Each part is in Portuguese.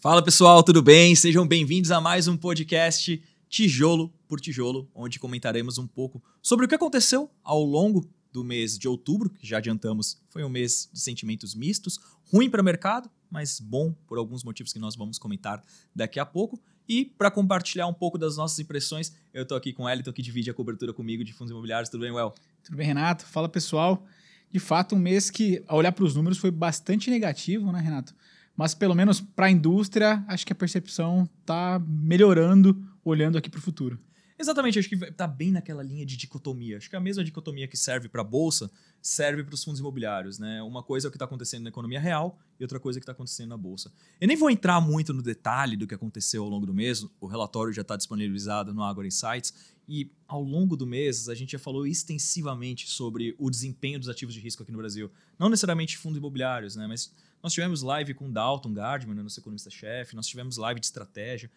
Fala pessoal, tudo bem? Sejam bem-vindos a mais um podcast Tijolo por Tijolo, onde comentaremos um pouco sobre o que aconteceu ao longo do mês de outubro, que já adiantamos, foi um mês de sentimentos mistos, ruim para o mercado, mas bom por alguns motivos que nós vamos comentar daqui a pouco. E para compartilhar um pouco das nossas impressões, eu estou aqui com o Wellington, que divide a cobertura comigo de fundos imobiliários. Tudo bem, Well? Tudo bem, Renato? Fala, pessoal. De fato, um mês que, ao olhar para os números, foi bastante negativo, né, Renato? Mas, pelo menos para a indústria, acho que a percepção está melhorando, olhando aqui para o futuro. Exatamente, acho que está bem naquela linha de dicotomia. Acho que a mesma dicotomia que serve para a Bolsa serve para os fundos imobiliários, né? Uma coisa é o que está acontecendo na economia real e outra coisa é o que está acontecendo na Bolsa. Eu nem vou entrar muito no detalhe do que aconteceu ao longo do mês, o relatório já está disponibilizado no Agora Insights, e ao longo do mês a gente já falou extensivamente sobre o desempenho dos ativos de risco aqui no Brasil. Não necessariamente fundos imobiliários, né? Mas nós tivemos live com Dalton Gardman, nosso economista-chefe, nós tivemos live de estratégia.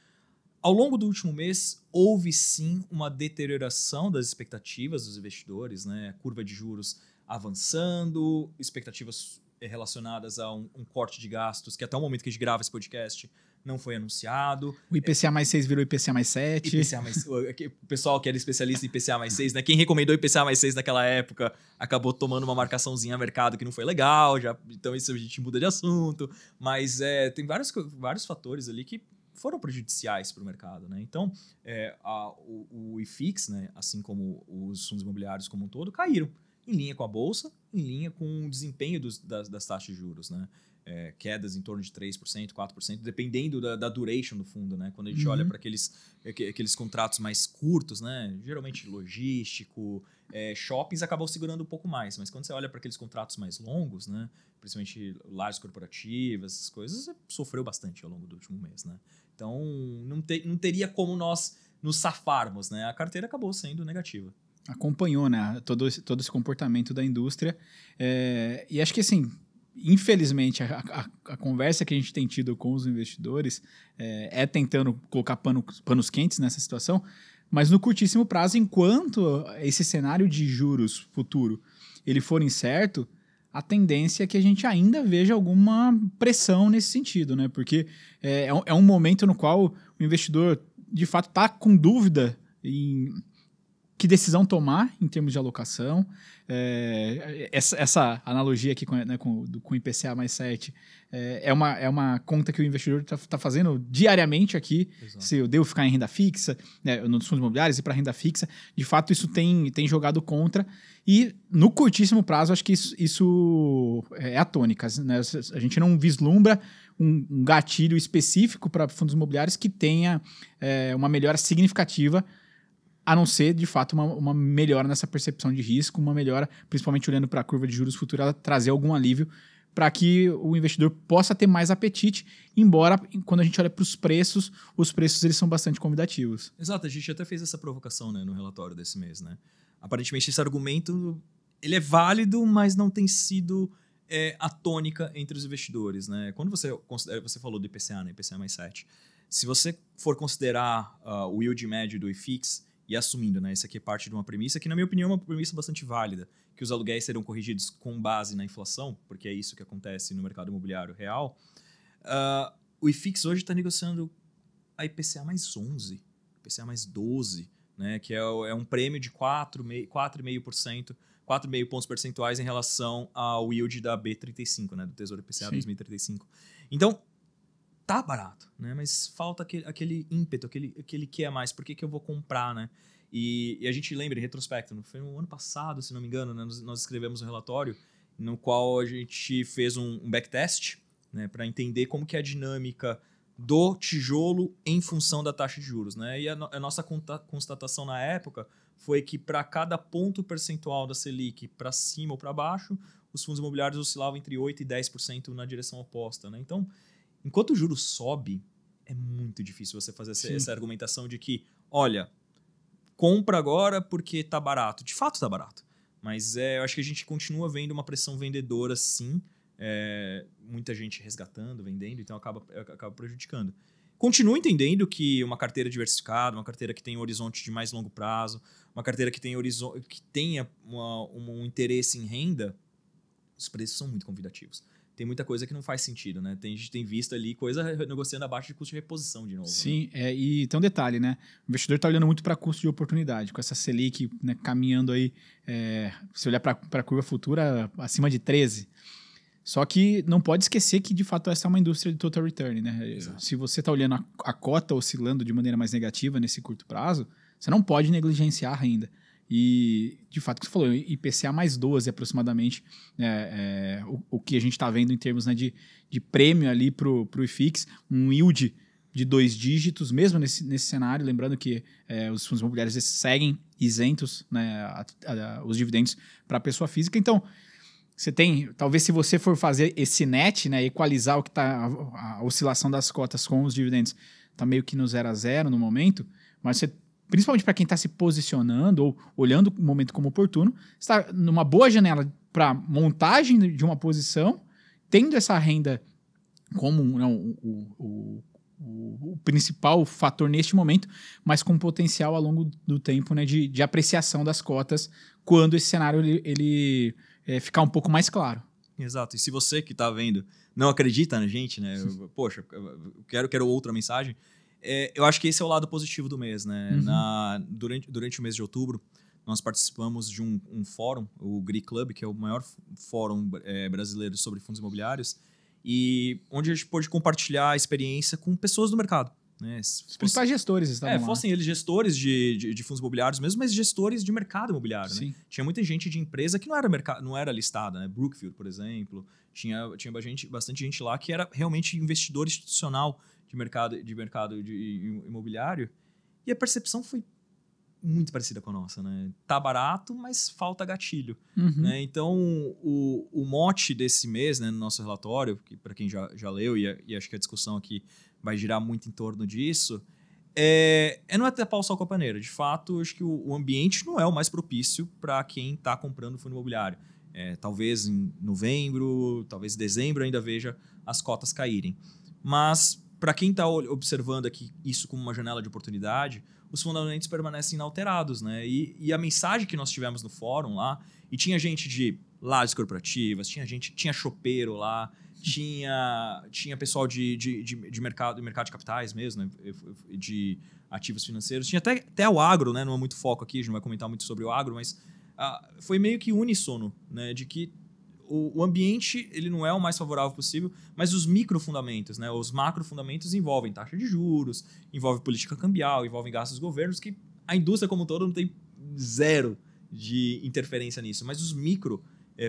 Ao longo do último mês, houve sim uma deterioração das expectativas dos investidores, né? Curva de juros avançando, expectativas relacionadas a um corte de gastos, que até o momento que a gente grava esse podcast não foi anunciado. O IPCA mais 6 virou IPCA mais 7. O pessoal que era especialista em IPCA mais 6, né? Quem recomendou IPCA mais 6 naquela época acabou tomando uma marcaçãozinha a mercado que não foi legal, então isso a gente muda de assunto. Mas tem vários fatores ali que foram prejudiciais para o mercado, né? Então, o IFIX, né, assim como os fundos imobiliários como um todo, caíram em linha com a Bolsa, em linha com o desempenho das taxas de juros, né? Quedas em torno de 3%, 4%, dependendo da duration do fundo, né? Quando a gente olha para aqueles contratos mais curtos, né? Geralmente logístico, shoppings acabam segurando um pouco mais, mas quando você olha para aqueles contratos mais longos, né? Principalmente lajes corporativas, essas coisas, sofreu bastante ao longo do último mês, né? Então, não teria como nós nos safarmos, né? A carteira acabou sendo negativa. Acompanhou, né, todo esse comportamento da indústria. E acho que, assim, infelizmente, a conversa que a gente tem tido com os investidores tentando colocar panos quentes nessa situação, mas no curtíssimo prazo, enquanto esse cenário de juros futuro ele for incerto, a tendência é que a gente ainda veja alguma pressão nesse sentido, né? Porque é um momento no qual o investidor, de fato, está com dúvida em que decisão tomar em termos de alocação. Essa analogia aqui com o IPCA mais 7 é uma conta que o investidor está fazendo diariamente aqui. Exato. Se eu devo ficar em renda fixa, né, nos fundos imobiliários e para renda fixa, de fato isso tem jogado contra. E no curtíssimo prazo, acho que isso é a tônica, né? A gente não vislumbra um gatilho específico para fundos imobiliários que tenha uma melhora significativa, a não ser, de fato, uma melhora nessa percepção de risco, uma melhora, principalmente olhando para a curva de juros futura, ela trazer algum alívio para que o investidor possa ter mais apetite, embora, quando a gente olha para os preços eles são bastante convidativos. Exato, a gente até fez essa provocação, né, no relatório desse mês, né? Aparentemente, esse argumento ele é válido, mas não tem sido a tônica entre os investidores, né? Quando você falou do IPCA, né, IPCA mais 7, se você for considerar o yield médio do IFIX, e assumindo, né, isso aqui é parte de uma premissa que, na minha opinião, é uma premissa bastante válida, que os aluguéis serão corrigidos com base na inflação, porque é isso que acontece no mercado imobiliário real, o IFIX hoje está negociando a IPCA mais 11, IPCA mais 12, né, que é um prêmio de 4,5%, 4,5 pontos percentuais em relação ao yield da B35, né, do Tesouro IPCA 2035. Então, tá barato, né? Mas falta aquele ímpeto, aquele que é mais. Por que eu vou comprar, né? E a gente lembra, em retrospecto, foi no ano passado, se não me engano, né? Nós escrevemos um relatório no qual a gente fez um backtest, né? Para entender como que é a dinâmica do tijolo em função da taxa de juros, né? E a nossa constatação na época foi que para cada ponto percentual da Selic para cima ou para baixo, os fundos imobiliários oscilavam entre 8% e 10% na direção oposta, né? Então, enquanto o juro sobe, é muito difícil você fazer essa argumentação de que, olha, compra agora porque tá barato. De fato tá barato. Mas eu acho que a gente continua vendo uma pressão vendedora, sim. Muita gente resgatando, vendendo, então acaba prejudicando. Continuo entendendo que uma carteira diversificada, uma carteira que tem um horizonte de mais longo prazo, uma carteira que tenha um interesse em renda, os preços são muito convidativos. Tem muita coisa que não faz sentido, né? A gente tem visto ali coisa negociando abaixo de custo de reposição de novo. Sim, né? e tem um detalhe, né? O investidor está olhando muito para custo de oportunidade, com essa Selic, né, caminhando aí, se olhar para a curva futura, acima de 13. Só que não pode esquecer que, de fato, essa é uma indústria de total return, né? Exato. Se você está olhando a cota oscilando de maneira mais negativa nesse curto prazo, você não pode negligenciar a renda. E, de fato, o que você falou, IPCA mais 12 aproximadamente, o que a gente está vendo em termos, né, de prêmio ali para o IFIX, um yield de 2 dígitos, mesmo nesse cenário, lembrando que os fundos imobiliários seguem isentos, né, os dividendos para a pessoa física. Então, você tem, talvez se você for fazer esse net, né, equalizar o que está a oscilação das cotas com os dividendos, está meio que no 0 a 0 no momento, mas você, principalmente para quem está se posicionando ou olhando o momento como oportuno, está numa boa janela para montagem de uma posição, tendo essa renda como o principal fator neste momento, mas com potencial ao longo do tempo, né, de apreciação das cotas quando esse cenário ele ficar um pouco mais claro. Exato. E se você que está vendo não acredita na gente, né? Poxa, eu quero outra mensagem. Eu acho que esse é o lado positivo do mês, né? Uhum. Durante o mês de outubro, nós participamos de um fórum, o GRI Club, que é o maior fórum brasileiro sobre fundos imobiliários, e onde a gente pôde compartilhar a experiência com pessoas do mercado. Né? Os principais gestores estavam lá. Fossem eles gestores de fundos imobiliários mesmo, mas gestores de mercado imobiliário. Né? Tinha muita gente de empresa que não era listada. Né? Brookfield, por exemplo. Tinha bastante gente lá que era realmente investidor institucional de mercado imobiliário. E a percepção foi muito parecida com a nossa. Né? Tá barato, mas falta gatilho. Uhum. Né? Então, o mote desse mês, né, no nosso relatório, que para quem já leu, e acho que a discussão aqui vai girar muito em torno disso, não é ter pau só com a paneira. De fato, acho que o ambiente não é o mais propício para quem está comprando fundo imobiliário. Talvez em novembro, talvez em dezembro ainda veja as cotas caírem. Mas, para quem está observando aqui isso como uma janela de oportunidade, os fundamentos permanecem inalterados. Né? E a mensagem que nós tivemos no fórum lá, e tinha gente de lajes corporativas, tinha chopeiro lá, tinha pessoal de mercado de capitais mesmo, né? De ativos financeiros. Tinha até o agro, né? Não é muito foco aqui, a gente não vai comentar muito sobre o agro, mas foi meio que uníssono, né? De que o ambiente ele não é o mais favorável possível, mas os microfundamentos, né? Os macrofundamentos envolvem taxa de juros, envolve política cambial, envolvem gastos dos governos, que a indústria como um todo não tem zero de interferência nisso, mas os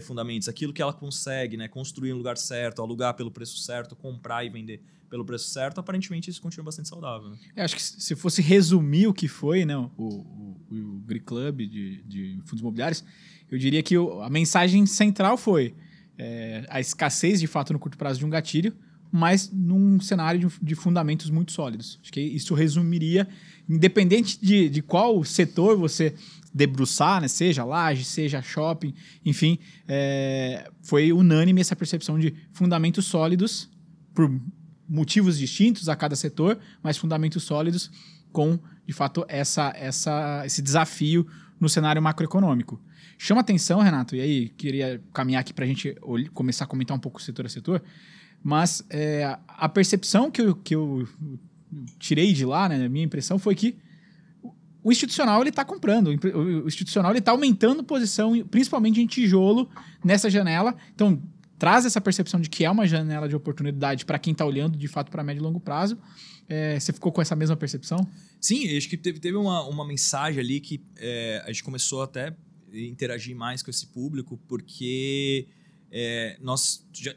fundamentos, aquilo que ela consegue, né, construir no lugar certo, alugar pelo preço certo, comprar e vender pelo preço certo, aparentemente isso continua bastante saudável. Né? Acho que se fosse resumir o que foi, né, o GRI Club de fundos imobiliários, eu diria que a mensagem central foi a escassez, de fato, no curto prazo de um gatilho, mas num cenário de fundamentos muito sólidos. Acho que isso resumiria, independente de qual setor você debruçar, né? Seja laje, seja shopping, enfim, foi unânime essa percepção de fundamentos sólidos por motivos distintos a cada setor, mas fundamentos sólidos com, de fato, esse desafio no cenário macroeconômico. Chama atenção, Renato, e aí queria caminhar aqui para a gente começar a comentar um pouco setor a setor, mas a percepção que eu tirei de lá, né, a minha impressão foi que o institucional ele está comprando, o institucional ele está aumentando posição, principalmente em tijolo, nessa janela. Então, traz essa percepção de que é uma janela de oportunidade para quem está olhando, de fato, para médio e longo prazo. Você ficou com essa mesma percepção? Sim, acho que teve uma mensagem ali que a gente começou até a interagir mais com esse público, porque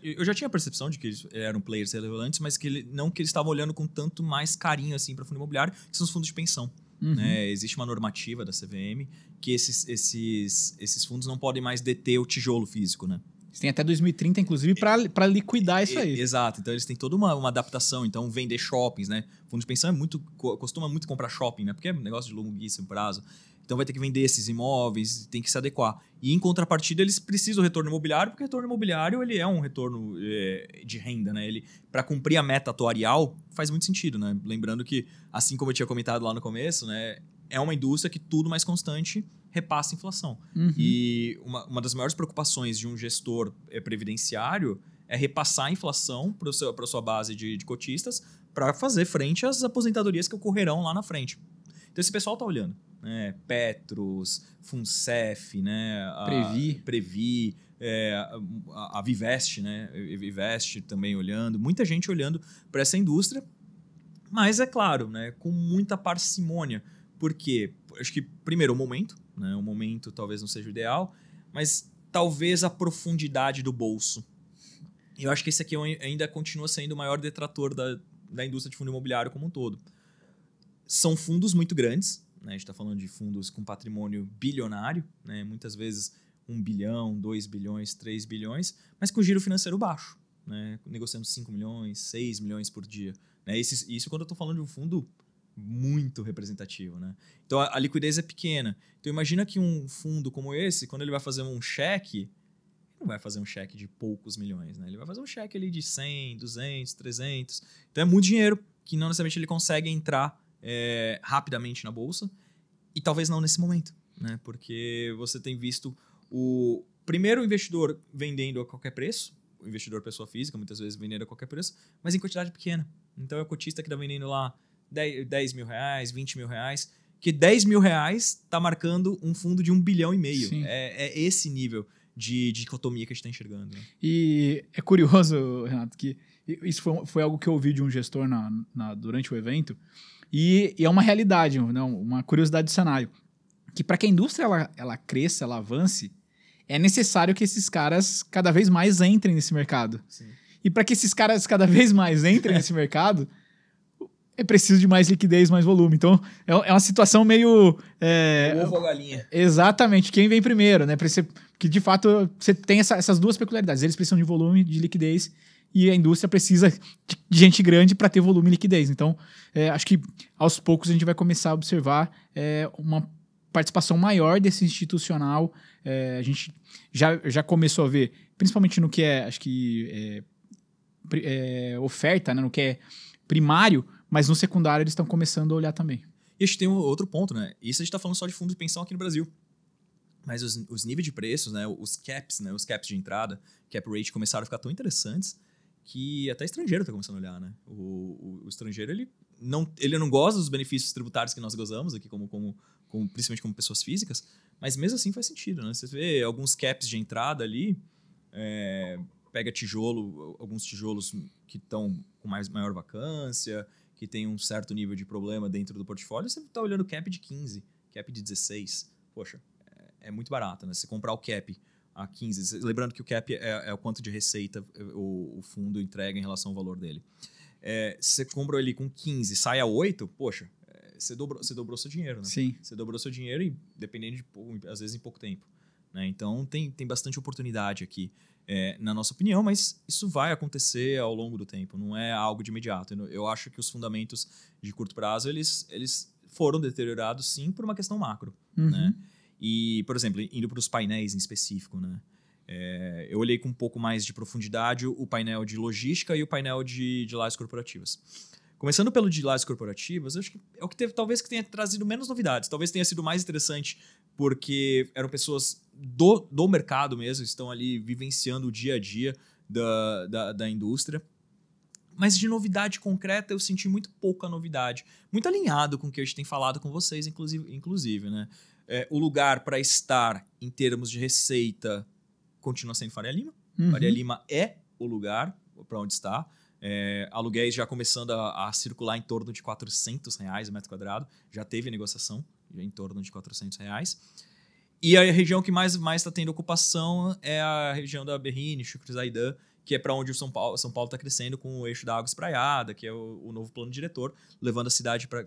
eu já tinha a percepção de que eles eram players relevantes, mas que eles estavam olhando com tanto mais carinho assim, para fundo imobiliário, que são os fundos de pensão. Uhum. Né? Existe uma normativa da CVM que esses fundos não podem mais deter o tijolo físico, né? Eles têm até 2030, inclusive, para liquidar isso aí. Exato. Então, eles têm toda uma adaptação. Então, vender shoppings, né? Fundo de pensão costuma muito comprar shopping, né? Porque é um negócio de longuíssimo prazo. Então, vai ter que vender esses imóveis, tem que se adequar. E, em contrapartida, eles precisam do retorno imobiliário, porque o retorno imobiliário ele é um retorno de renda, né? Para cumprir a meta atuarial, faz muito sentido, né? Lembrando que, assim como eu tinha comentado lá no começo, né? É uma indústria que tudo mais constante repassa a inflação. Uhum. E uma das maiores preocupações de um gestor previdenciário é repassar a inflação para a sua base de cotistas para fazer frente às aposentadorias que ocorrerão lá na frente. Então, esse pessoal está olhando. Né? Petros, Funcef, né? Previ, a Vivest, né? Vivest também olhando. Muita gente olhando para essa indústria. Mas, é claro, né? Com muita parcimônia. Por quê? Acho que, primeiro, o momento. Né? O momento talvez não seja o ideal. Mas talvez a profundidade do bolso. Eu acho que esse aqui ainda continua sendo o maior detrator da indústria de fundo imobiliário como um todo. São fundos muito grandes, né? A gente está falando de fundos com patrimônio bilionário, né? Muitas vezes 1 bilhão, 2 bilhões, 3 bilhões, mas com giro financeiro baixo, né? Negociando 5 milhões, 6 milhões por dia. Né? Isso quando eu estou falando de um fundo muito representativo. Né? Então a liquidez é pequena. Então imagina que um fundo como esse, quando ele vai fazer um cheque, não vai fazer um cheque de poucos milhões, né? Ele vai fazer um cheque ali de 100, 200, 300. Então é muito dinheiro que não necessariamente ele consegue entrar rapidamente na bolsa e talvez não nesse momento, né? Porque você tem visto o primeiro investidor vendendo a qualquer preço, o investidor pessoa física muitas vezes vendendo a qualquer preço, mas em quantidade pequena. Então é o cotista que está vendendo lá 10 mil reais, 20 mil reais, que 10 mil reais está marcando um fundo de 1,5 bilhão. É esse nível de dicotomia que a gente está enxergando. Né? E é curioso, Renato, que isso foi algo que eu ouvi de um gestor durante o evento, e é uma realidade, não, uma curiosidade do cenário, que para que a indústria ela cresça, ela avance, é necessário que esses caras cada vez mais entrem nesse mercado. Sim. E para que esses caras cada vez mais entrem nesse mercado, é preciso de mais liquidez, mais volume. Então, é uma situação meio... O ovo ou a galinha. Exatamente. Quem vem primeiro, né? Porque, de fato, você tem essas duas peculiaridades. Eles precisam de volume, de liquidez, e a indústria precisa de gente grande para ter volume e liquidez. Então, acho que, aos poucos, a gente vai começar a observar uma participação maior desse institucional. A gente já começou a ver, principalmente no que oferta, né? No que é primário, mas no secundário eles estão começando a olhar também. E a gente tem outro ponto, né? Isso a gente está falando só de fundo de pensão aqui no Brasil. Mas os níveis de preços, né? Os caps de entrada, cap rate, começaram a ficar tão interessantes que até estrangeiro está começando a olhar, né? O estrangeiro, ele não gosta dos benefícios tributários que nós gozamos aqui, principalmente como pessoas físicas, mas mesmo assim faz sentido, né? Você vê alguns caps de entrada ali, pega alguns tijolos que estão com maior vacância, que tem um certo nível de problema dentro do portfólio, você está olhando cap de 15, cap de 16. Poxa, é muito barato, né? Você comprar o cap a 15, lembrando que o cap é o quanto de receita o fundo entrega em relação ao valor dele. Se você compra ele com 15, sai a 8, poxa, você dobrou seu dinheiro, né? Sim. Você dobrou seu dinheiro e dependendo às vezes em pouco tempo. Né? Então tem bastante oportunidade aqui, na nossa opinião, mas isso vai acontecer ao longo do tempo, não é algo de imediato. Eu acho que os fundamentos de curto prazo eles foram deteriorados sim por uma questão macro. Uhum. Né? E, por exemplo, indo para os painéis em específico, né? Eu olhei com um pouco mais de profundidade o painel de logística e o painel de lajes corporativas. Começando pelo de lajes corporativas, acho que é o que talvez que tenha trazido menos novidades. Talvez tenha sido mais interessante porque eram pessoas do mercado mesmo, estão ali vivenciando o dia a dia da indústria. Mas de novidade concreta, eu senti muito pouca novidade. Muito alinhado com o que a gente tem falado com vocês, inclusive, né? O lugar para estar em termos de receita continua sendo Faria Lima. Uhum. Faria Lima é o lugar para onde está. Aluguéis já começando a circular em torno de R$400 o metro quadrado. Já teve negociação já em torno de R$400. E a região que mais está tendo ocupação é a região da Berrini, Chucre Zaidan, que é para onde o São Paulo está crescendo com o eixo da água espraiada, que é o novo plano diretor, levando a cidade para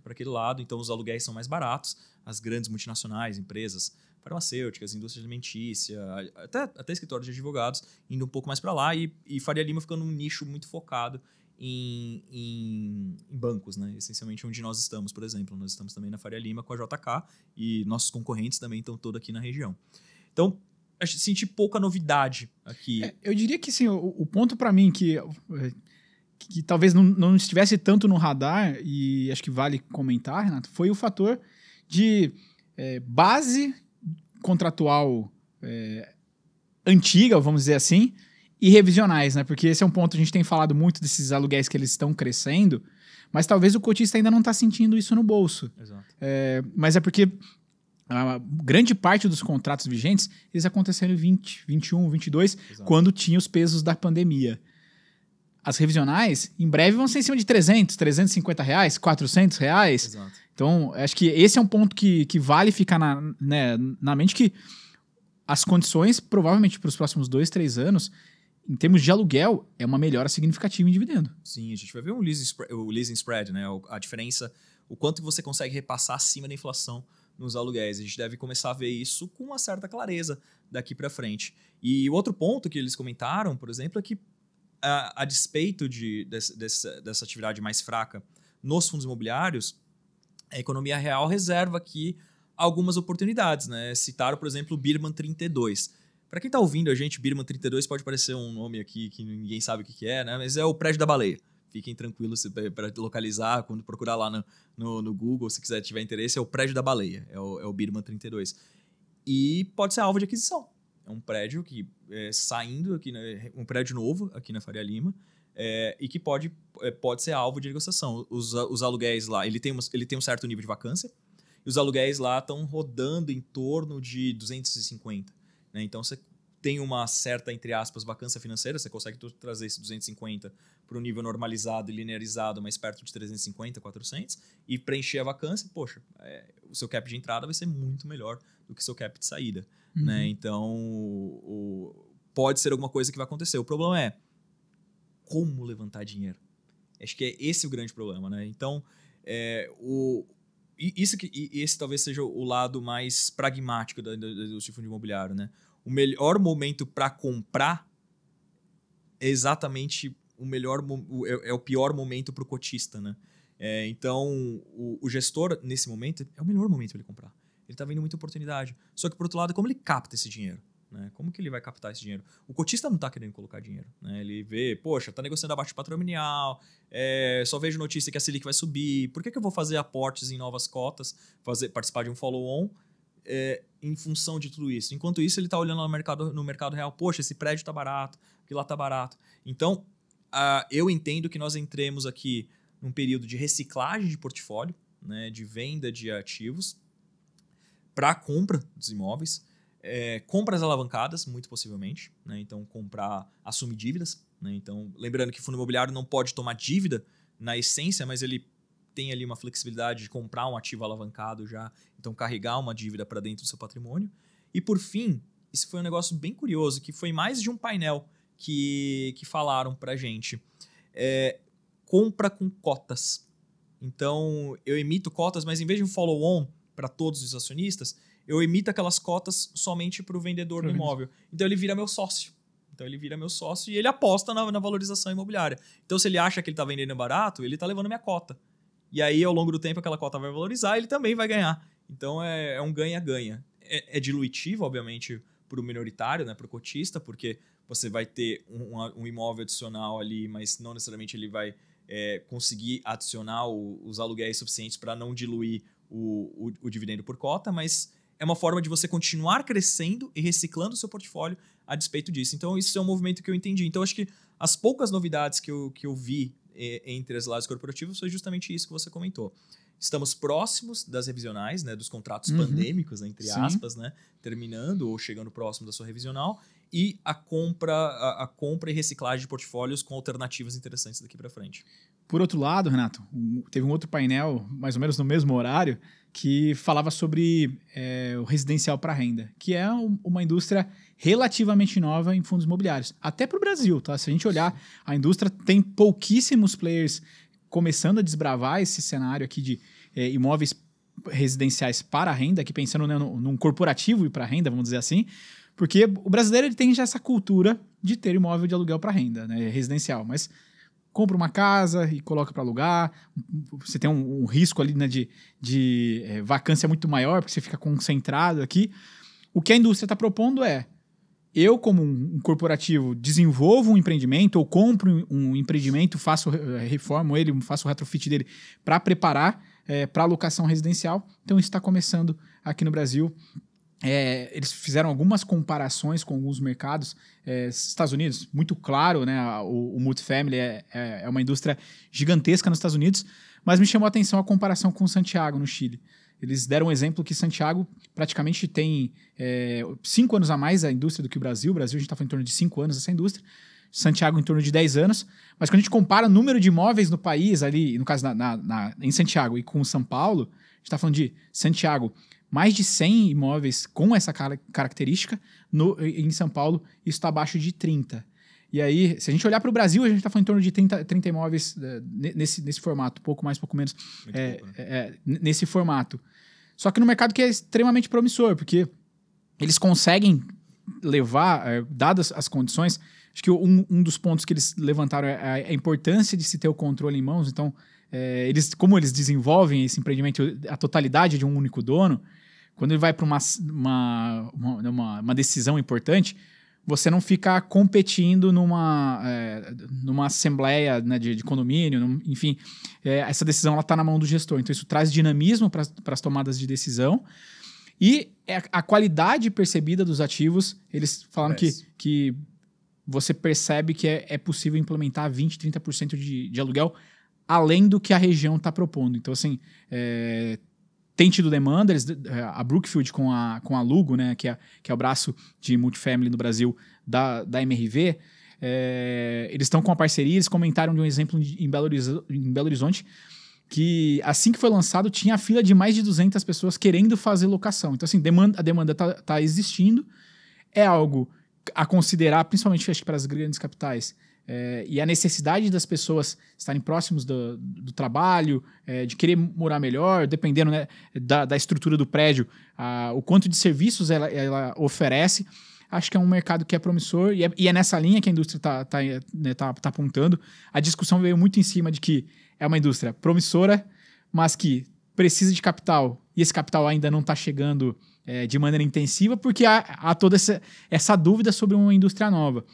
aquele lado. Então, os aluguéis são mais baratos. As grandes multinacionais, empresas farmacêuticas, indústria alimentícia, até escritórios de advogados, indo um pouco mais para lá. E Faria Lima ficando um nicho muito focado em bancos, né? Essencialmente onde nós estamos, por exemplo. Nós estamos também na Faria Lima com a JK e nossos concorrentes também estão todos aqui na região. Então, senti pouca novidade aqui. Eu diria que sim, o ponto para mim que talvez não estivesse tanto no radar, e acho que vale comentar, Renato, foi o fator de base contratual antiga, vamos dizer assim, e revisionais, né? Porque esse é um ponto, a gente tem falado muito desses aluguéis que eles estão crescendo, mas talvez o cotista ainda não está sentindo isso no bolso. Exato. Mas é porque a grande parte dos contratos vigentes, eles aconteceram em 20, 21, 22, Exato. quando tinha os pesos da pandemia. As revisionais, em breve, vão ser em cima de 300, 350 reais, 400 reais. Exato. Então, acho que esse é um ponto que vale ficar na mente, que as condições, provavelmente para os próximos 2, 3 anos, em termos de aluguel, é uma melhora significativa em dividendo. Sim, a gente vai ver o leasing spread, né? A diferença, o quanto você consegue repassar acima da inflação nos aluguéis. A gente deve começar a ver isso com uma certa clareza daqui para frente. E o outro ponto que eles comentaram, por exemplo, é que a despeito dessa atividade mais fraca nos fundos imobiliários, a economia real reserva aqui algumas oportunidades, né? Citaram, por exemplo, o Birman 32. Para quem está ouvindo a gente, Birman 32 pode parecer um nome aqui que ninguém sabe o que é, né? Mas é o prédio da baleia. Fiquem tranquilos para localizar, quando procurar lá no Google, se quiser tiver interesse, é o prédio da baleia, é o Birman 32. E pode ser alvo de aquisição. É um prédio que saindo aqui, um prédio novo aqui na Faria Lima, e que pode ser alvo de negociação. Os aluguéis lá, ele tem um certo nível de vacância, e os aluguéis lá estão rodando em torno de 250. Né? Então, você tem uma certa, entre aspas, vacância financeira, você consegue trazer esse 250 para um nível normalizado e linearizado mais perto de 350, 400, e preencher a vacância, poxa, o seu cap de entrada vai ser muito melhor do que o seu cap de saída. Uhum. Né? Então, pode ser alguma coisa que vai acontecer. O problema é como levantar dinheiro. Acho que é esse o grande problema. Né? Então, esse talvez seja o lado mais pragmático do fundo imobiliário. Né? O melhor momento para comprar é exatamente o pior momento para o cotista. Né? Então, o gestor, nesse momento, é o melhor momento para ele comprar. Ele está vendo muita oportunidade. Só que, por outro lado, como ele capta esse dinheiro? Né? Como que ele vai captar esse dinheiro? O cotista não está querendo colocar dinheiro. Né? Ele vê, poxa, está negociando abaixo patrimonial, só vejo notícia que a Selic vai subir, por que eu vou fazer aportes em novas cotas, participar de um follow-on em função de tudo isso? Enquanto isso, ele está olhando no mercado real, poxa, esse prédio está barato, aquilo lá está barato. Então, eu entendo que nós entremos aqui num período de reciclagem de portfólio, né, de venda de ativos, para compra dos imóveis, compras alavancadas, muito possivelmente. Né? Então, assumir dívidas. Né? Então, lembrando que o fundo imobiliário não pode tomar dívida na essência, mas ele tem ali uma flexibilidade de comprar um ativo alavancado já, então carregar uma dívida para dentro do seu patrimônio. E, por fim, isso foi um negócio bem curioso, que foi mais de um painel que falaram para a gente. Compra com cotas. Então, eu emito cotas, mas em vez de um follow-on para todos os acionistas, eu emito aquelas cotas somente para o vendedor do imóvel. Então, ele vira meu sócio. E ele aposta na valorização imobiliária. Então, se ele acha que ele está vendendo barato, ele está levando minha cota. E aí, ao longo do tempo, aquela cota vai valorizar e ele também vai ganhar. Então, é um ganha-ganha. É dilutivo, obviamente, para o minoritário, né, para o cotista, porque você vai ter um imóvel adicional ali, mas não necessariamente ele vai conseguir adicionar os aluguéis suficientes para não diluir o dividendo por cota, mas é uma forma de você continuar crescendo e reciclando o seu portfólio a despeito disso. Então, isso é um movimento que eu entendi. Então, acho que as poucas novidades que eu vi entre as lajes corporativas foi justamente isso que você comentou. Estamos próximos das revisionais, né, dos contratos pandêmicos, né, entre aspas, né, terminando ou chegando próximo da sua revisional, e a compra e reciclagem de portfólios com alternativas interessantes daqui para frente. Por outro lado, Renato, teve um outro painel, mais ou menos no mesmo horário, que falava sobre o residencial para renda, que é uma indústria relativamente nova em fundos imobiliários. Até para o Brasil, tá? Se a gente olhar, a indústria tem pouquíssimos players começando a desbravar esse cenário aqui de imóveis residenciais para renda, aqui pensando, né, num corporativo e para renda, vamos dizer assim, porque o brasileiro ele tem já essa cultura de ter imóvel de aluguel para renda, né, residencial, mas compra uma casa e coloca para alugar, você tem um risco ali, né, de vacância muito maior, porque você fica concentrado aqui. O que a indústria está propondo eu, como um corporativo, desenvolvo um empreendimento ou compro um empreendimento, reformo ele, faço o retrofit dele para preparar para alocação residencial. Então, isso está começando aqui no Brasil. Eles fizeram algumas comparações com alguns mercados. Estados Unidos, muito claro, né? O multifamily é uma indústria gigantesca nos Estados Unidos, mas me chamou a atenção a comparação com Santiago, no Chile. Eles deram um exemplo que Santiago praticamente tem 5 anos a mais a indústria do que o Brasil. O Brasil, a gente está falando em torno de 5 anos essa indústria. Santiago, em torno de 10 anos. Mas quando a gente compara o número de imóveis no país, ali, no caso em Santiago e com São Paulo, a gente está falando de Santiago, mais de 100 imóveis com essa característica. Em São Paulo, isso está abaixo de 30. E aí, se a gente olhar para o Brasil, a gente está falando em torno de 30 imóveis nesse formato, pouco mais, pouco menos, nesse formato. Só que no mercado que é extremamente promissor, porque eles conseguem levar, dadas as condições, acho que um dos pontos que eles levantaram é a importância de se ter o controle em mãos. Então, como eles desenvolvem esse empreendimento, a totalidade de um único dono, quando ele vai para uma decisão importante, você não fica competindo numa assembleia, né, de condomínio, enfim. Essa decisão está na mão do gestor. Então, isso traz dinamismo para as tomadas de decisão. E a qualidade percebida dos ativos, eles falaram que você percebe que é possível implementar 20%, 30% de aluguel, além do que a região está propondo. Então, assim, tem tido demanda. A Brookfield com a Lugo, né, que é o braço de multifamily no Brasil da MRV, eles estão com uma parceria. Eles comentaram de um exemplo em Belo Horizonte, que assim que foi lançado, tinha a fila de mais de 200 pessoas querendo fazer locação. Então, assim, a demanda tá existindo. É algo a considerar, principalmente, acho que para as grandes capitais. E a necessidade das pessoas estarem próximos do trabalho, de querer morar melhor, dependendo, né, da estrutura do prédio, o quanto de serviços ela oferece. Acho que é um mercado que é promissor e é nessa linha que a indústria tá apontando. A discussão veio muito em cima de que é uma indústria promissora, mas que precisa de capital, e esse capital ainda não está chegando de maneira intensiva, porque há toda essa dúvida sobre uma indústria nova.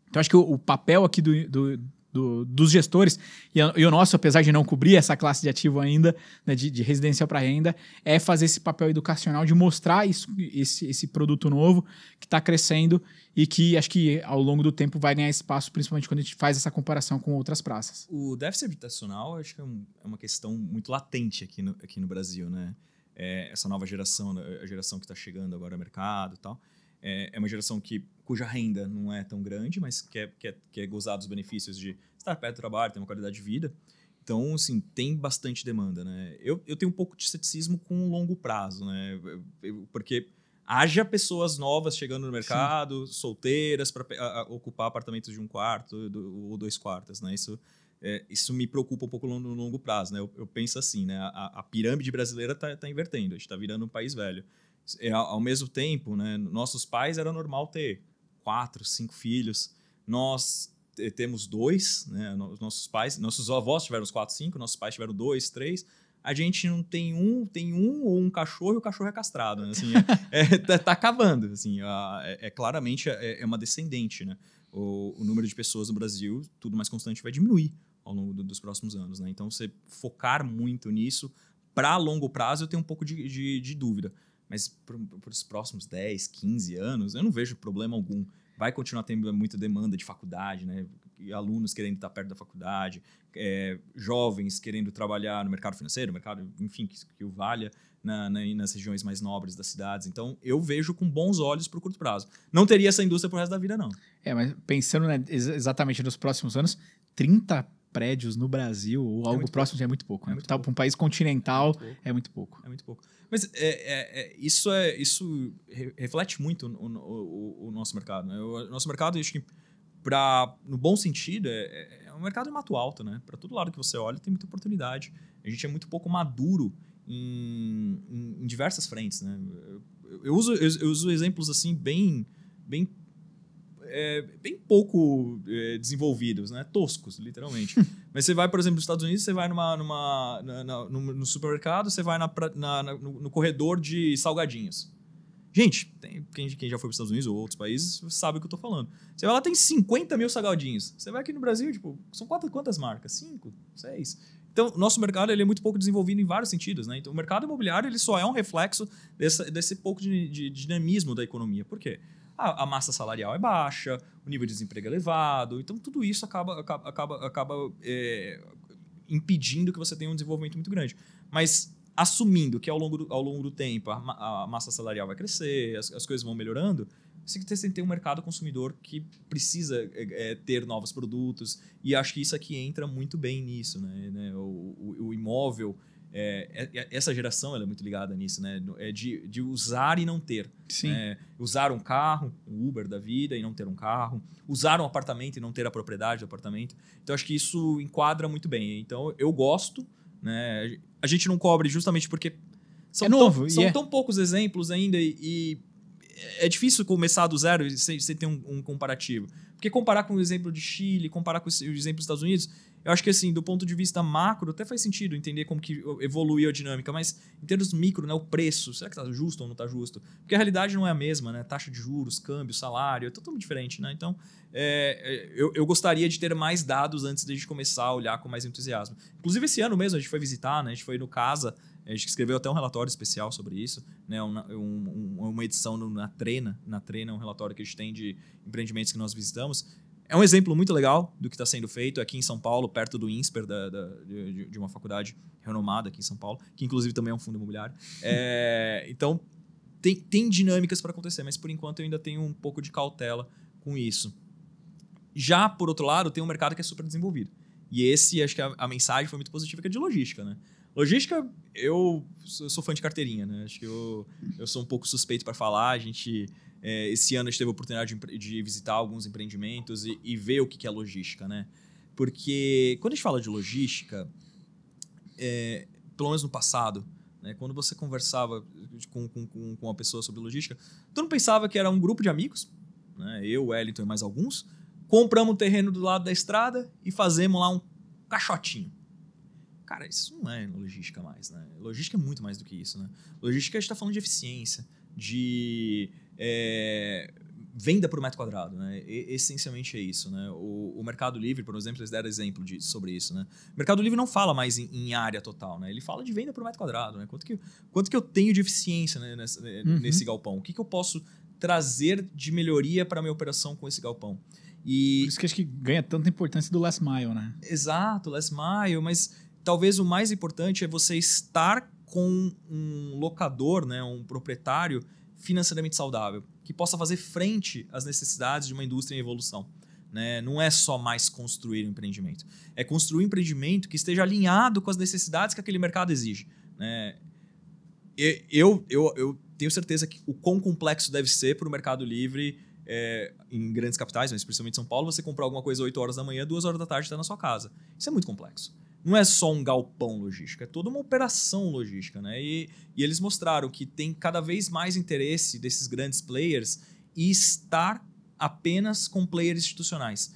Então, acho que o papel aqui dos gestores, e o nosso, apesar de não cobrir essa classe de ativo ainda, né, de residencial para renda, é fazer esse papel educacional de mostrar esse produto novo que está crescendo e que acho que ao longo do tempo vai ganhar espaço, principalmente quando a gente faz essa comparação com outras praças. O déficit habitacional, acho que é uma questão muito latente aqui no Brasil, né? Essa nova geração, a geração que está chegando agora ao mercado e tal, é uma geração cuja renda não é tão grande, mas quer gozar dos benefícios de estar perto do trabalho, ter uma qualidade de vida. Então, assim, tem bastante demanda, né? Eu tenho um pouco de ceticismo com o longo prazo, né? Porque haja pessoas novas chegando no mercado, sim, solteiras, para ocupar apartamentos de 1 quarto ou 2 quartos, né? Isso me preocupa um pouco no longo prazo, né? Eu penso assim, né? A pirâmide brasileira tá invertendo, a gente está virando um país velho. Ao mesmo tempo, né, nossos pais era normal ter 4, 5 filhos. Nós temos 2, né, nossos avós tiveram os 4, 5, nossos pais tiveram 2, 3. A gente não tem um ou um cachorro, e o cachorro é castrado, né? Assim, tá acabando. Assim, claramente uma descendente, né? O número de pessoas no Brasil, tudo mais constante, vai diminuir ao longo dos próximos anos, né? Então, você focar muito nisso para longo prazo, eu tenho um pouco de dúvida. Mas para os próximos 10, 15 anos, eu não vejo problema algum. Vai continuar tendo muita demanda de faculdade, né? Alunos querendo estar perto da faculdade, jovens querendo trabalhar no mercado financeiro, mercado, enfim, que o valha nas regiões mais nobres das cidades. Então, eu vejo com bons olhos para o curto prazo. Não teria essa indústria pro resto da vida, não. Mas pensando, né, exatamente nos próximos anos, 30 prédios no Brasil ou algo próximo já é muito pouco. Né? Para um país continental, é muito pouco. É muito pouco. Mas isso reflete muito o nosso mercado. Né? O nosso mercado, acho que, no bom sentido, é um mercado de mato alto. Né? Para todo lado que você olha, tem muita oportunidade. A gente é muito pouco maduro em diversas frentes. Né? Eu uso exemplos assim bem pouco desenvolvidos, né? Toscos, literalmente. Mas você vai, por exemplo, nos Estados Unidos, você vai no supermercado, você vai no corredor de salgadinhos. Gente, quem já foi para os Estados Unidos ou outros países sabe o que eu estou falando. Você vai lá, tem 50 mil salgadinhos. Você vai aqui no Brasil, tipo, são quantas marcas? 5, 6. Então, o nosso mercado ele é muito pouco desenvolvido em vários sentidos, né? Então, o mercado imobiliário ele só é um reflexo desse pouco de dinamismo da economia. Por quê? A massa salarial é baixa, o nível de desemprego é elevado, então tudo isso acaba impedindo que você tenha um desenvolvimento muito grande. Mas assumindo que ao longo do tempo a massa salarial vai crescer, as coisas vão melhorando, você tem que ter um mercado consumidor que precisa ter novos produtos, e acho que isso aqui entra muito bem nisso, né? O imóvel, essa geração ela é muito ligada nisso, né? De usar e não ter. Sim. Usar um carro, um Uber da vida e não ter um carro, usar um apartamento e não ter a propriedade do apartamento. Então acho que isso enquadra muito bem. Então eu gosto, né? A gente não cobre justamente porque são tão poucos exemplos ainda e é difícil começar do zero e você ter um comparativo. Porque comparar com o exemplo de Chile, comparar com o exemplo dos Estados Unidos, eu acho que assim, do ponto de vista macro, até faz sentido entender como que evoluiu a dinâmica, mas em termos micro, né, o preço, será que está justo ou não está justo? Porque a realidade não é a mesma, né? Taxa de juros, câmbio, salário, é totalmente diferente, né? Então, eu gostaria de ter mais dados antes de a gente começar a olhar com mais entusiasmo. Inclusive, esse ano mesmo, a gente foi visitar, né? A gente foi no Casa, a gente escreveu até um relatório especial sobre isso, né? Uma edição na Trena. Na Trena é um relatório que a gente tem de empreendimentos que nós visitamos. É um exemplo muito legal do que está sendo feito aqui em São Paulo, perto do INSPER, de uma faculdade renomada aqui em São Paulo, que inclusive também é um fundo imobiliário. Então, tem dinâmicas para acontecer, mas por enquanto eu ainda tenho um pouco de cautela com isso. Já, por outro lado, tem um mercado que é super desenvolvido. E esse, acho que a mensagem foi muito positiva, que é de logística, né? Logística, eu sou fã de carteirinha, né? Acho que eu sou um pouco suspeito para falar. A gente, esse ano, a gente teve a oportunidade de visitar alguns empreendimentos e ver o que é logística, né? Porque quando a gente fala de logística, pelo menos no passado, né, quando você conversava com uma pessoa sobre logística, todo mundo pensava que era um grupo de amigos, né? Eu, o Wellington e mais alguns, compramos um terreno do lado da estrada e fazemos lá um caixotinho. Cara, isso não é logística mais, né? Logística é muito mais do que isso, né? Logística a gente está falando de eficiência, de venda por metro quadrado, né? Essencialmente é isso, né? O Mercado Livre, por exemplo, eles deram exemplo sobre isso, né? O Mercado Livre não fala mais em área total, né? Ele fala de venda por metro quadrado, né? Quanto que eu tenho de eficiência, né, nesse galpão? O que eu posso trazer de melhoria para a minha operação com esse galpão? Por isso que acho que ganha tanta importância do last mile, né? Exato, last mile, mas talvez o mais importante é você estar com um locador, né, um proprietário financeiramente saudável, que possa fazer frente às necessidades de uma indústria em evolução. Né? Não é só mais construir um empreendimento. É construir um empreendimento que esteja alinhado com as necessidades que aquele mercado exige. Né? Eu tenho certeza que o quão complexo deve ser para o Mercado Livre, em grandes capitais, mas principalmente em São Paulo, você comprar alguma coisa 8 horas da manhã, 2 horas da tarde está na sua casa. Isso é muito complexo. Não é só um galpão logístico, é toda uma operação logística. Né? E eles mostraram que tem cada vez mais interesse desses grandes players em estar apenas com players institucionais.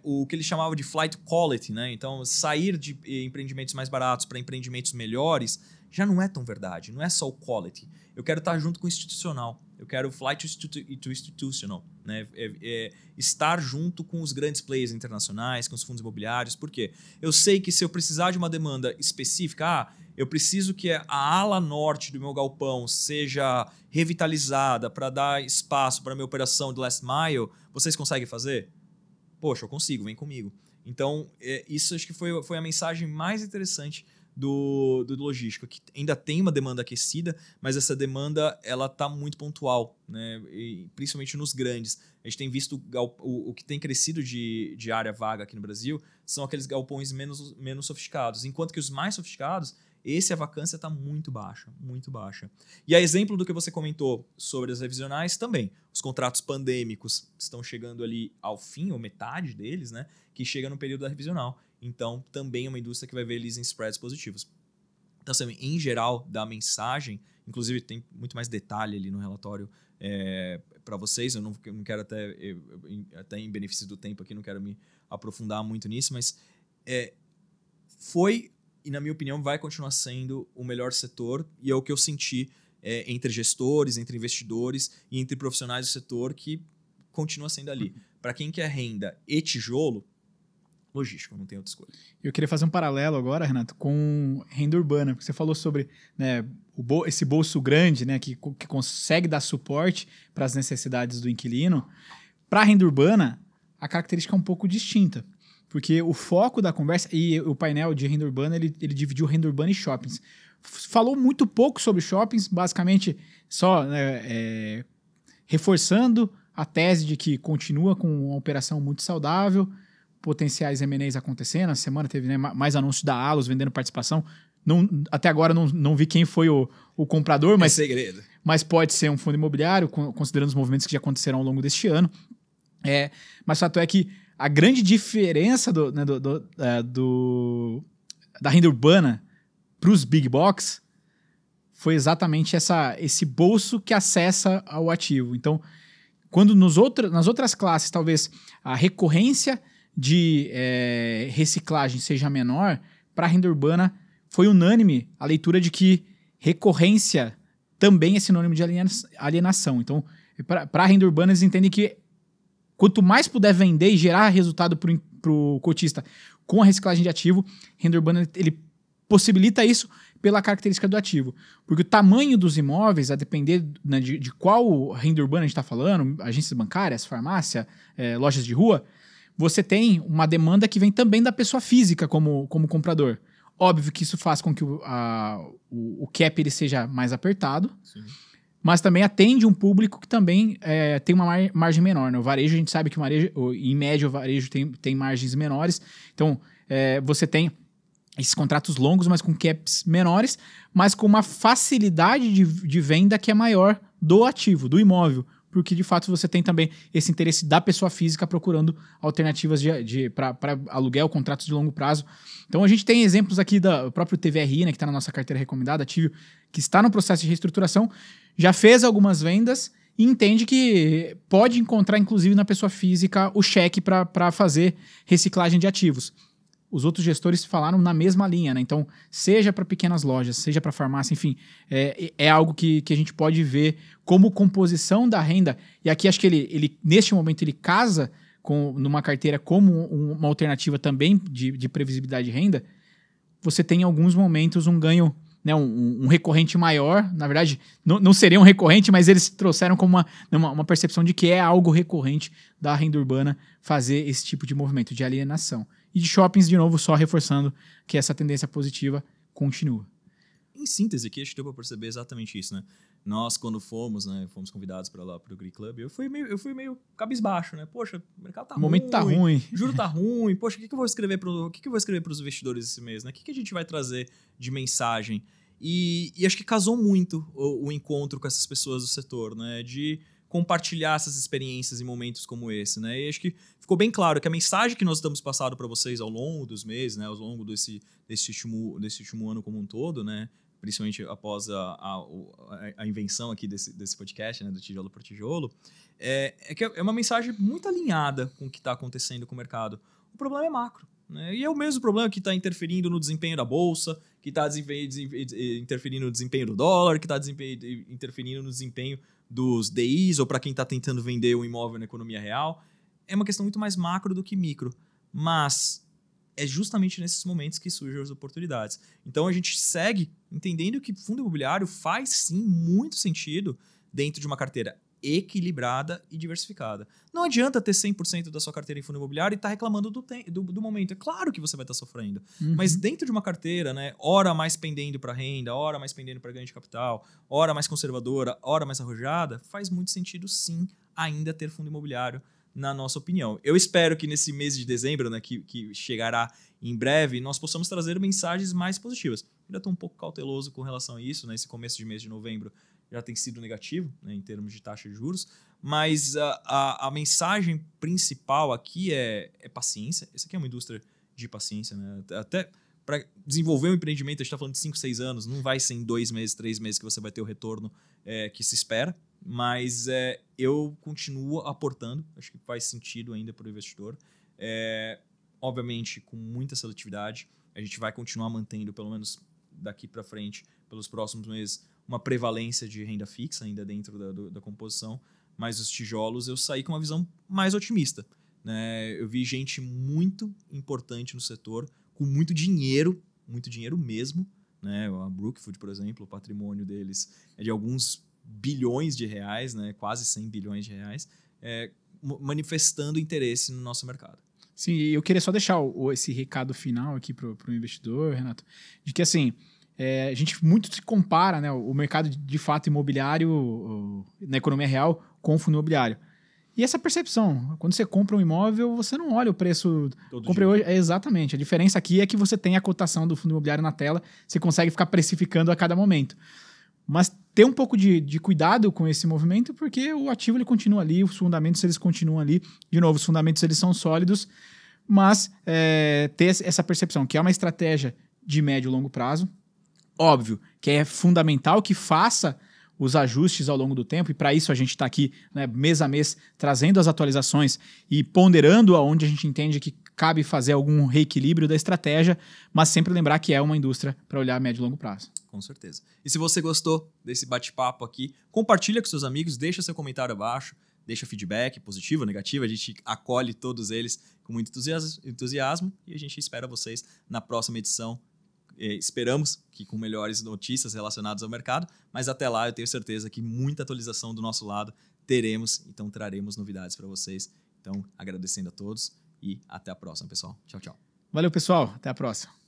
O que eles chamavam de flight quality, né? Então, sair de empreendimentos mais baratos para empreendimentos melhores já não é tão verdade, não é só o quality. Eu quero estar junto com o institucional, eu quero flight to institutional, né? Estar junto com os grandes players internacionais, com os fundos imobiliários, porque eu sei que se eu precisar de uma demanda específica, eu preciso que a ala norte do meu galpão seja revitalizada para dar espaço para a minha operação de last mile, vocês conseguem fazer? Poxa, eu consigo, vem comigo. Então, isso acho que foi a mensagem mais interessante do logístico, que ainda tem uma demanda aquecida, mas essa demanda ela está muito pontual, né? E principalmente nos grandes. A gente tem visto o que tem crescido de área vaga aqui no Brasil são aqueles galpões menos sofisticados, enquanto que os mais sofisticados, a vacância está muito baixa, muito baixa. E a exemplo do que você comentou sobre as revisionais também, os contratos pandêmicos estão chegando ali ao fim, ou metade deles, né? Que chega no período da revisional. Então, também é uma indústria que vai ver leasing spreads positivos. Então, assim, em geral, da mensagem, inclusive tem muito mais detalhe ali no relatório para vocês, eu não quero até em benefício do tempo aqui, não quero me aprofundar muito nisso, mas foi, e na minha opinião, vai continuar sendo o melhor setor, e é o que eu senti entre gestores, entre investidores e entre profissionais do setor, que continua sendo ali. Para quem quer renda e tijolo, logístico, não tem outra escolha. Eu queria fazer um paralelo agora, Renato, com renda urbana, porque você falou sobre, né, esse bolso grande, né, que consegue dar suporte para as necessidades do inquilino. Para a renda urbana, a característica é um pouco distinta, porque o foco da conversa, e o painel de renda urbana, ele dividiu renda urbana e shoppings. Falou muito pouco sobre shoppings, basicamente só reforçando a tese de que continua com uma operação muito saudável, potenciais M&As acontecendo. Na semana teve, né, mais anúncios da Allos vendendo participação. Até agora não vi quem foi o comprador, mas, segredo. Mas pode ser um fundo imobiliário, considerando os movimentos que já aconteceram ao longo deste ano. Mas o fato é que a grande diferença da renda urbana para os big box foi exatamente esse bolso que acessa ao ativo. Então, quando nas outras classes, talvez a recorrência de reciclagem seja menor, para a renda urbana foi unânime a leitura de que recorrência também é sinônimo de alienação. Então, para a renda urbana, eles entendem que quanto mais puder vender e gerar resultado para o cotista com a reciclagem de ativo, renda urbana ele possibilita isso pela característica do ativo. Porque o tamanho dos imóveis, a depender, né, de qual renda urbana a gente está falando, agências bancárias, farmácia, lojas de rua, você tem uma demanda que vem também da pessoa física como comprador. Óbvio que isso faz com que o cap ele seja mais apertado, sim, mas também atende um público que também tem uma margem menor. Né? O varejo, a gente sabe que em média o varejo tem margens menores. Então, você tem esses contratos longos, mas com caps menores, mas com uma facilidade de venda que é maior do ativo, do imóvel. Porque, de fato, você tem também esse interesse da pessoa física procurando alternativas para aluguel, contratos de longo prazo. Então, a gente tem exemplos aqui do próprio TVRI, né, que está na nossa carteira recomendada, ativo, que está no processo de reestruturação, já fez algumas vendas e entende que pode encontrar, inclusive, na pessoa física, o cheque para fazer reciclagem de ativos. Os outros gestores falaram na mesma linha, né? Então, seja para pequenas lojas, seja para farmácia, enfim, é algo que a gente pode ver como composição da renda. E aqui acho que ele neste momento, ele casa numa carteira como uma alternativa também de previsibilidade de renda. Você tem em alguns momentos um ganho, né, um recorrente maior. Na verdade, não seria um recorrente, mas eles trouxeram como uma percepção de que é algo recorrente da renda urbana fazer esse tipo de movimento de alienação. E de shoppings, de novo, só reforçando que essa tendência positiva continua. Em síntese, aqui acho que deu para perceber exatamente isso, né? Nós, quando fomos convidados para lá para o Green Club, eu fui meio cabisbaixo, né? Poxa, o mercado tá ruim. O momento tá ruim. Juro tá ruim. Poxa, o que eu vou escrever para os investidores esse mês, né? O que a gente vai trazer de mensagem? E acho que casou muito o encontro com essas pessoas do setor, né? De compartilhar essas experiências em momentos como esse, né? E acho que ficou bem claro que a mensagem que nós estamos passando para vocês ao longo dos meses, né? Ao longo desse último ano como um todo, né? Principalmente após a invenção aqui desse podcast, né? Do Tijolo por Tijolo, que é uma mensagem muito alinhada com o que está acontecendo com o mercado. O problema é macro, né? E é o mesmo problema que está interferindo no desempenho da bolsa, que está interferindo no desempenho do dólar, que está interferindo no desempenho dos DIs, ou para quem está tentando vender um imóvel na economia real. É uma questão muito mais macro do que micro. Mas é justamente nesses momentos que surgem as oportunidades. Então a gente segue entendendo que fundo imobiliário faz sim muito sentido dentro de uma carteira equilibrada e diversificada. Não adianta ter 100% da sua carteira em fundo imobiliário e estar reclamando do momento. É claro que você vai estar sofrendo. Uhum. Mas dentro de uma carteira, né, hora mais pendendo para renda, hora mais pendendo para ganho de capital, hora mais conservadora, hora mais arrojada, faz muito sentido sim ainda ter fundo imobiliário, na nossa opinião. Eu espero que nesse mês de dezembro, né, que chegará em breve, nós possamos trazer mensagens mais positivas. Ainda estou um pouco cauteloso com relação a isso, né? Esse começo de mês de novembro já tem sido negativo, né, em termos de taxa de juros, mas a mensagem principal aqui é paciência. Essa aqui é uma indústria de paciência, né? Até para desenvolver um empreendimento, a gente está falando de 5, 6 anos, não vai ser em 2 meses, 3 meses que você vai ter o retorno que se espera, mas eu continuo aportando, acho que faz sentido ainda para o investidor. Obviamente, com muita seletividade, a gente vai continuar mantendo, pelo menos daqui para frente, pelos próximos meses, uma prevalência de renda fixa ainda dentro da composição, mas os tijolos eu saí com uma visão mais otimista. né? Eu vi gente muito importante no setor, com muito dinheiro mesmo, né? A Brookfield, por exemplo, o patrimônio deles é de alguns bilhões de reais, né? Quase 100 bilhões de reais, manifestando interesse no nosso mercado. Sim, e eu queria só deixar esse recado final aqui para o investidor, Renato, de que assim, a gente muito se compara, né, o mercado de fato imobiliário na economia real com o fundo imobiliário. E essa percepção, quando você compra um imóvel, você não olha o preço. Comprei hoje. Exatamente. A diferença aqui é que você tem a cotação do fundo imobiliário na tela, você consegue ficar precificando a cada momento. Mas ter um pouco de cuidado com esse movimento, porque o ativo ele continua ali, os fundamentos eles continuam ali. De novo, os fundamentos eles são sólidos, mas ter essa percepção que é uma estratégia de médio e longo prazo. Óbvio que é fundamental que faça os ajustes ao longo do tempo, e para isso a gente está aqui, né, mês a mês, trazendo as atualizações e ponderando aonde a gente entende que cabe fazer algum reequilíbrio da estratégia, mas sempre lembrar que é uma indústria para olhar a médio e longo prazo. Com certeza. E se você gostou desse bate-papo aqui, compartilha com seus amigos, deixa seu comentário abaixo, deixa feedback positivo ou negativo, a gente acolhe todos eles com muito entusiasmo e a gente espera vocês na próxima edição. Esperamos que com melhores notícias relacionadas ao mercado, mas até lá eu tenho certeza que muita atualização do nosso lado teremos, então traremos novidades para vocês. Então, agradecendo a todos e até a próxima, pessoal. Tchau, tchau. Valeu, pessoal. Até a próxima.